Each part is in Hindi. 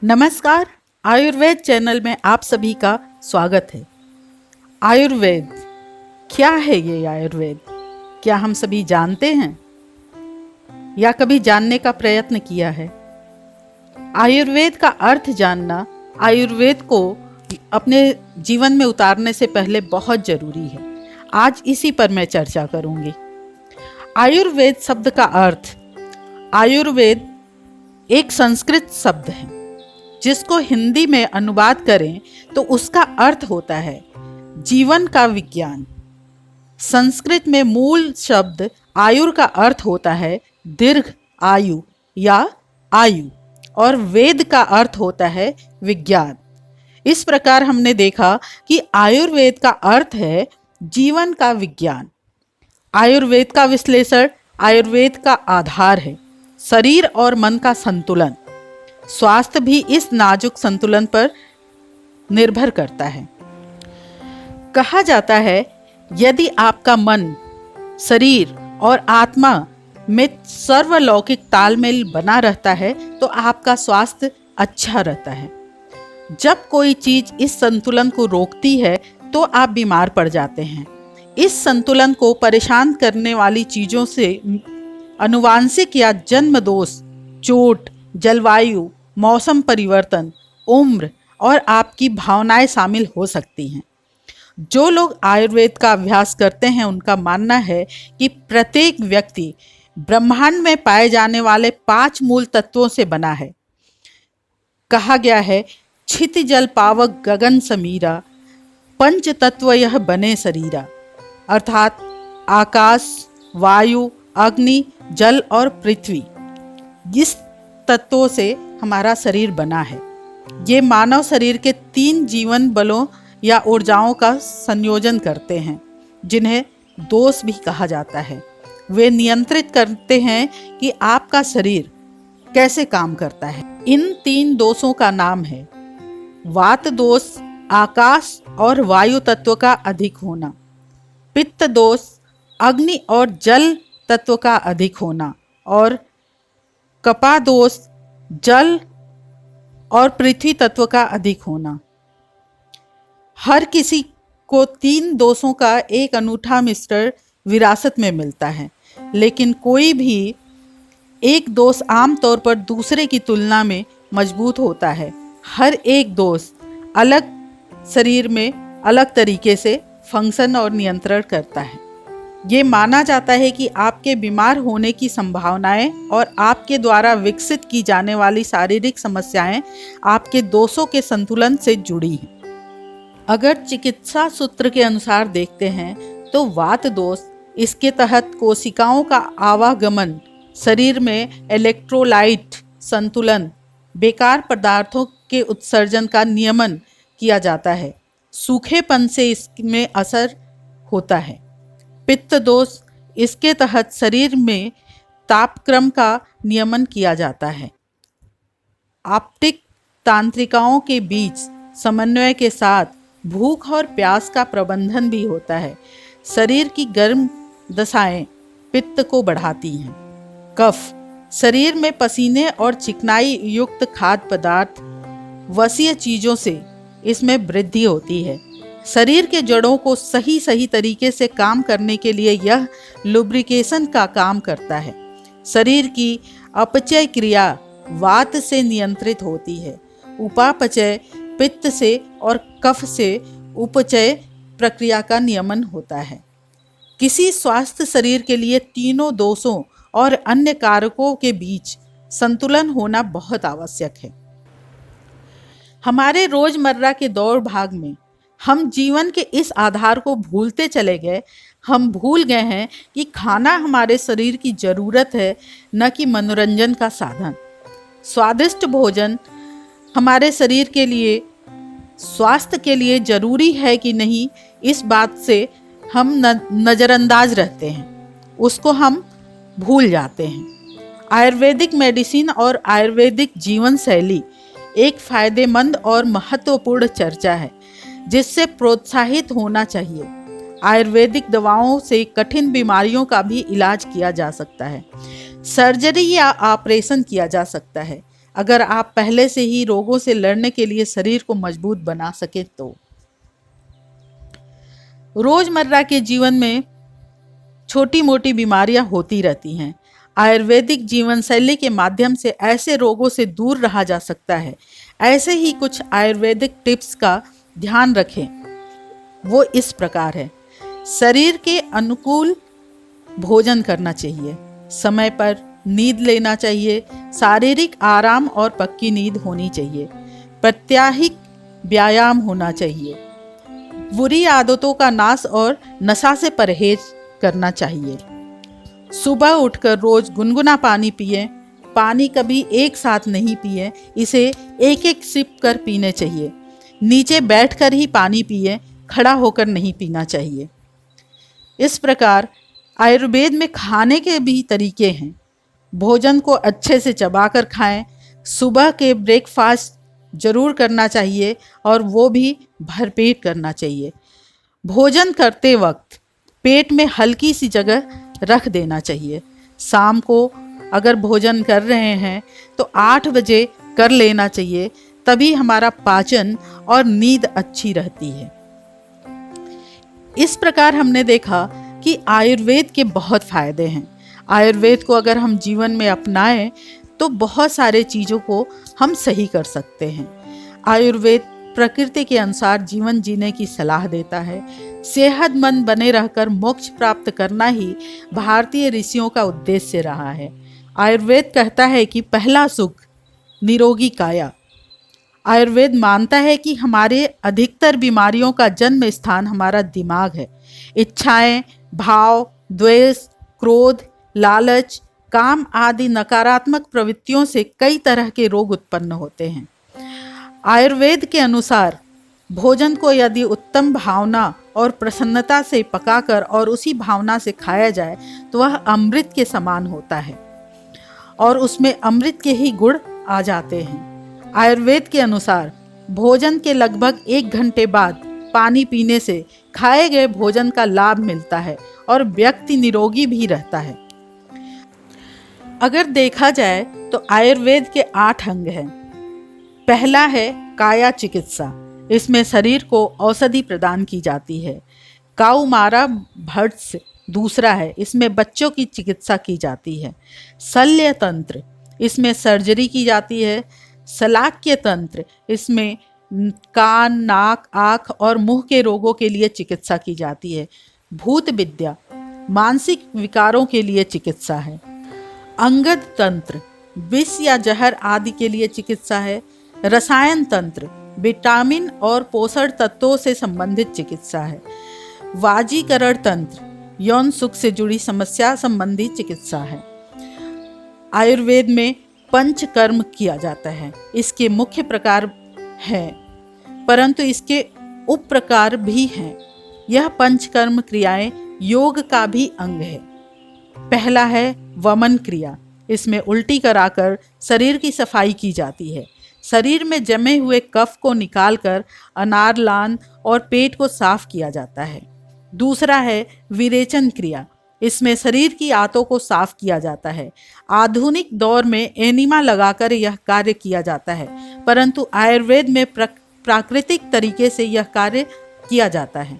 नमस्कार। आयुर्वेद चैनल में आप सभी का स्वागत है। आयुर्वेद क्या है? ये आयुर्वेद क्या हम सभी जानते हैं या कभी जानने का प्रयत्न किया है? आयुर्वेद का अर्थ जानना आयुर्वेद को अपने जीवन में उतारने से पहले बहुत जरूरी है। आज इसी पर मैं चर्चा करूंगी। आयुर्वेद शब्द का अर्थ, आयुर्वेद एक संस्कृत शब्द है जिसको हिंदी में अनुवाद करें तो उसका अर्थ होता है जीवन का विज्ञान। संस्कृत में मूल शब्द आयुर का अर्थ होता है दीर्घ आयु या आयु, और वेद का अर्थ होता है विज्ञान। इस प्रकार हमने देखा कि आयुर्वेद का अर्थ है जीवन का विज्ञान। आयुर्वेद का विश्लेषण आयुर्वेद का आधार है शरीर और मन का संतुलन। स्वास्थ्य भी इस नाजुक संतुलन पर निर्भर करता है। कहा जाता है यदि आपका मन, शरीर और आत्मा में सर्वलौकिक तालमेल बना रहता है तो आपका स्वास्थ्य अच्छा रहता है। जब कोई चीज इस संतुलन को रोकती है तो आप बीमार पड़ जाते हैं। इस संतुलन को परेशान करने वाली चीजों से आनुवांशिक या जन्म दोष, चोट, जलवायु, मौसम परिवर्तन, उम्र और आपकी भावनाएं शामिल हो सकती हैं। जो लोग आयुर्वेद का अभ्यास करते हैं उनका मानना है कि प्रत्येक व्यक्ति ब्रह्मांड में पाए जाने वाले 5 मूल तत्वों से बना है। कहा गया है छिति जल पावक गगन समीरा, पंच तत्व यह बने शरीरा, अर्थात आकाश, वायु, अग्नि, जल और पृथ्वी, इस तत्वों से हमारा शरीर बना है। ये मानव शरीर के 3 जीवन बलों या ऊर्जाओं का संयोजन करते हैं जिन्हें दोष भी कहा जाता है। वे नियंत्रित करते हैं कि आपका शरीर कैसे काम करता है। इन 3 दोषों का नाम है वात दोष, आकाश और वायु तत्व का अधिक होना, पित्त दोष, अग्नि और जल तत्व का अधिक होना, और कपा दोष, जल और पृथ्वी तत्व का अधिक होना। हर किसी को 3 दोषों का एक अनूठा मिश्रण विरासत में मिलता है, लेकिन कोई भी एक दोष आमतौर पर दूसरे की तुलना में मजबूत होता है। हर एक दोष अलग शरीर में अलग तरीके से फंक्शन और नियंत्रण करता है। ये माना जाता है कि आपके बीमार होने की संभावनाएं और आपके द्वारा विकसित की जाने वाली शारीरिक समस्याएं आपके दोषों के संतुलन से जुड़ी हैं। अगर चिकित्सा सूत्र के अनुसार देखते हैं तो वात दोष, इसके तहत कोशिकाओं का आवागमन, शरीर में इलेक्ट्रोलाइट संतुलन, बेकार पदार्थों के उत्सर्जन का नियमन किया जाता है। सूखेपन से इसमें असर होता है। पित्त दोष, इसके तहत शरीर में तापक्रम का नियमन किया जाता है। आपटिक तांत्रिकाओं के बीच समन्वय के साथ भूख और प्यास का प्रबंधन भी होता है। शरीर की गर्म दशाएं पित्त को बढ़ाती हैं। कफ, शरीर में पसीने और चिकनाई युक्त खाद्य पदार्थ, वसीय चीजों से इसमें वृद्धि होती है। शरीर के जड़ों को सही तरीके से काम करने के लिए यह लुब्रिकेशन का काम करता है। शरीर की अपचय क्रिया वात से नियंत्रित होती है। उपापचय पित्त से और कफ से उपचय प्रक्रिया का नियमन होता है। किसी स्वस्थ शरीर के लिए तीनों दोषों और अन्य कारकों के बीच संतुलन होना बहुत आवश्यक है। हमारे रोजमर्रा के दौड़ भाग में हम जीवन के इस आधार को भूलते चले गए। हम भूल गए हैं कि खाना हमारे शरीर की जरूरत है, न कि मनोरंजन का साधन। स्वादिष्ट भोजन हमारे शरीर के लिए, स्वास्थ्य के लिए जरूरी है कि नहीं, इस बात से हम नज़रअंदाज रहते हैं, उसको हम भूल जाते हैं। आयुर्वेदिक मेडिसिन और आयुर्वेदिक जीवन शैली एक फायदेमंद और महत्वपूर्ण चर्चा है जिससे प्रोत्साहित होना चाहिए। आयुर्वेदिक दवाओं से कठिन बीमारियों का भी इलाज किया जा सकता है। सर्जरी या ऑपरेशन किया जा सकता है। अगर आप पहले से ही रोगों से लड़ने के लिए शरीर को मजबूत बना सके तो। रोजमर्रा के जीवन में छोटी मोटी बीमारियां होती रहती हैं। आयुर्वेदिक जीवन शैली के माध्यम से ऐसे रोगों से दूर रहा जा सकता है। ऐसे ही कुछ आयुर्वेदिक टिप्स का ध्यान रखें। वो इस प्रकार है। शरीर के अनुकूल भोजन करना चाहिए, समय पर नींद लेना चाहिए, शारीरिक आराम और पक्की नींद होनी चाहिए, प्रात्यहिक व्यायाम होना चाहिए, बुरी आदतों का नाश और नशा से परहेज करना चाहिए। सुबह उठकर रोज गुनगुना पानी पिए। पानी कभी एक साथ नहीं पिए, इसे एक एक सिप कर पीने चाहिए। नीचे बैठकर ही पानी पिए, खड़ा होकर नहीं पीना चाहिए। इस प्रकार आयुर्वेद में खाने के भी तरीके हैं। भोजन को अच्छे से चबाकर खाएं। सुबह के ब्रेकफास्ट जरूर करना चाहिए और वो भी भरपेट करना चाहिए। भोजन करते वक्त पेट में हल्की सी जगह रख देना चाहिए। शाम को अगर भोजन कर रहे हैं तो 8 बजे कर लेना चाहिए, तभी हमारा पाचन और नींद अच्छी रहती है। इस प्रकार हमने देखा कि आयुर्वेद के बहुत फायदे हैं। आयुर्वेद को अगर हम जीवन में अपनाएं तो बहुत सारे चीज़ों को हम सही कर सकते हैं। आयुर्वेद प्रकृति के अनुसार जीवन जीने की सलाह देता है। सेहतमंद बने रहकर मोक्ष प्राप्त करना ही भारतीय ऋषियों का उद्देश्य रहा है। आयुर्वेद कहता है कि पहला सुख निरोगी काया। आयुर्वेद मानता है कि हमारे अधिकतर बीमारियों का जन्म स्थान हमारा दिमाग है। इच्छाएं, भाव, द्वेष, क्रोध, लालच, काम आदि नकारात्मक प्रवृत्तियों से कई तरह के रोग उत्पन्न होते हैं। आयुर्वेद के अनुसार भोजन को यदि उत्तम भावना और प्रसन्नता से पकाकर और उसी भावना से खाया जाए तो वह अमृत के समान होता है और उसमें अमृत के ही गुण आ जाते हैं। आयुर्वेद के अनुसार भोजन के लगभग 1 घंटे बाद पानी पीने से खाए गए भोजन का लाभ मिलता है और व्यक्ति निरोगी भी रहता है। अगर देखा जाए तो आयुर्वेद के 8 अंग हैं। पहला है काया चिकित्सा। इसमें शरीर को औषधि प्रदान की जाती है। काउमारा भट्स दूसरा है, इसमें बच्चों की चिकित्सा की जाती है। शल्य तंत्र, इसमें सर्जरी की जाती है। शलाक्य तंत्र, इसमें कान, नाक, आँख और मुंह के रोगों के लिए चिकित्सा की जाती है। भूत विद्या, मानसिक विकारों के लिए चिकित्सा है। अंगद तंत्र, विष या जहर आदि के लिए चिकित्सा है। रसायन तंत्र, विटामिन और पोषण तत्वों से संबंधित चिकित्सा है। वाजीकरण तंत्र, यौन सुख से जुड़ी समस्या संबंधी चिकित्सा है। आयुर्वेद में पंचकर्म किया जाता है। इसके मुख्य प्रकार हैं, परंतु इसके उप प्रकार भी हैं। यह पंचकर्म क्रियाएं योग का भी अंग है। पहला है वमन क्रिया। इसमें उल्टी कराकर शरीर की सफाई की जाती है। शरीर में जमे हुए कफ को निकालकर अनारलान और पेट को साफ किया जाता है। दूसरा है विरेचन क्रिया। इसमें शरीर की आंतों को साफ किया जाता है। आधुनिक दौर में एनिमा लगाकर यह कार्य किया जाता है, परंतु आयुर्वेद में प्राकृतिक तरीके से यह कार्य किया जाता है।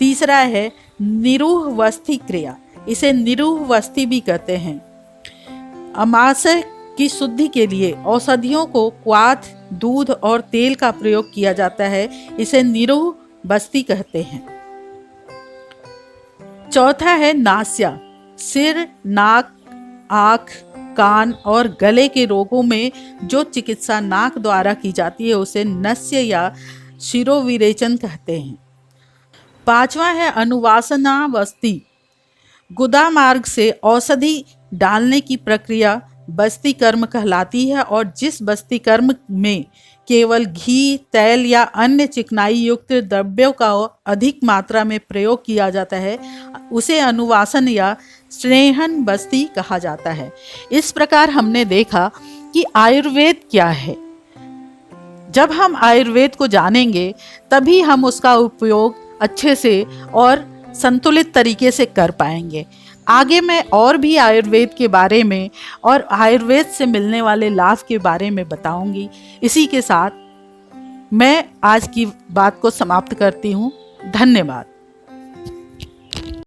तीसरा है निरूह वस्थि क्रिया। इसे निरूह वस्थि भी कहते हैं। अमाशय की शुद्धि के लिए औषधियों को क्वाथ, दूध और तेल का प्रयोग किया जाता है। इसे निरूह वस्थि कहते हैं। चौथा है नास्या। सिर, नाक, आँख, कान और गले के रोगों में जो चिकित्सा नाक द्वारा की जाती है उसे नस्य या शिरोविरेचन कहते हैं। पांचवा है अनुवासनावस्थि। गुदा मार्ग से औषधि डालने की प्रक्रिया बस्ती कर्म कहलाती है और जिस बस्ती कर्म में केवल घी, तेल या अन्य चिकनाई युक्त द्रव्यों का अधिक मात्रा में प्रयोग किया जाता है उसे अनुवासन या स्नेहन बस्ती कहा जाता है। इस प्रकार हमने देखा कि आयुर्वेद क्या है। जब हम आयुर्वेद को जानेंगे तभी हम उसका उपयोग अच्छे से और संतुलित तरीके से कर पाएंगे। आगे मैं और भी आयुर्वेद के बारे में और आयुर्वेद से मिलने वाले लाभ के बारे में बताऊंगी। इसी के साथ मैं आज की बात को समाप्त करती हूँ। धन्यवाद।